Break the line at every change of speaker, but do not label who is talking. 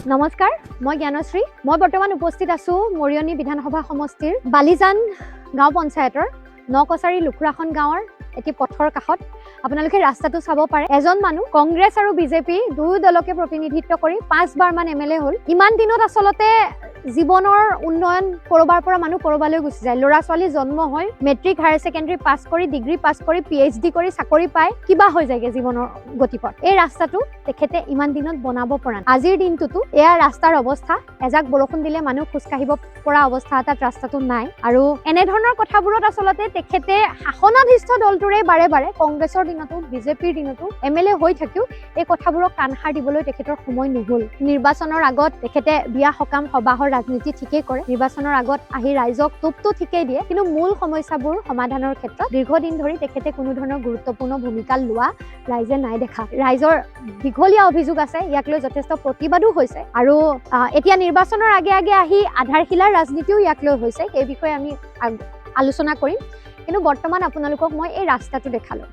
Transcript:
নমস্কাৰ, মই জ্ঞানশ্ৰী। মই বৰ্তমান উপস্থিত আছো মৰিয়নি বিধানসভা সমষ্টিৰ বালিজান গাঁও পঞ্চায়তৰ নকছাৰী লুখুৰাখন গাঁৱৰ এটি পথৰ কাষত। আপোনালোকে ৰাস্তাটো চাব পাৰে। এজন মানুহ কংগ্ৰেছ আৰু বিজেপি দুয়ো দলকে প্ৰতিনিধিত্ব কৰি 5 বাৰ মান এমএলএ হ'ল। ইমান দিনত আচলতে জীৱনৰ উন্নয়ন কৰবাৰ পৰা মানুহ কৰবালৈ গুচি যায়। ল'ৰা ছোৱালী জন্ম হয়, মেট্ৰিক হায়াৰ ছেকেণ্ডাৰী পাছ কৰি, ডিগ্ৰী পাছ কৰি, PhD কৰি চাকৰি পায়, কিবা হৈ যায়গে জীৱনৰ গতিপথ। এই ৰাস্তাটো তেখেতে ইমান দিনত বনাব পৰা নাই। আজিৰ দিনটোতো এয়া ৰাস্তাৰ অৱস্থা। এজাক বৰষুণ দিলে মানুহ খোজকাঢ়িব পৰা অৱস্থা এটাত ৰাস্তাটো নাই। আৰু এনেধৰণৰ কথাবোৰত আচলতে তেখেতে শাসনাধিষ্ঠ দলটোৰে বাৰে বাৰে কংগ্ৰেছৰ দিনতো বিজেপিৰ দিনতো এমএলএ হৈ থাকিও এই কথাবোৰক কাণসাৰ দিবলৈ তেখেতৰ সময় নহ'ল। নিৰ্বাচনৰ আগত তেখেতে বিয়া সকাম সবাহৰ ৰাজনীতি ঠিকেই কৰে, নিৰ্বাচনৰ আগত আহি ৰাইজক টোপটো ঠিকেই দিয়ে, কিন্তু মূল সমস্যাবোৰ সমাধানৰ ক্ষেত্ৰত দীৰ্ঘদিন ধৰি তেখেতে কোনো ধৰণৰ গুৰুত্বপূৰ্ণ ভূমিকা লোৱা ৰাইজে নাই দেখা। ৰাইজৰ দীঘলীয়া অভিযোগ আছে, ইয়াক লৈ যথেষ্ট প্ৰতিবাদো হৈছে। আৰু এতিয়া নিৰ্বাচনৰ আগে আগে আহি আধাৰশিলাৰ ৰাজনীতিও ইয়াক লৈ হৈছে। সেই বিষয়ে আমি আলোচনা কৰিম, কিন্তু বৰ্তমান আপোনালোকক মই এই ৰাস্তাটো দেখালোঁ।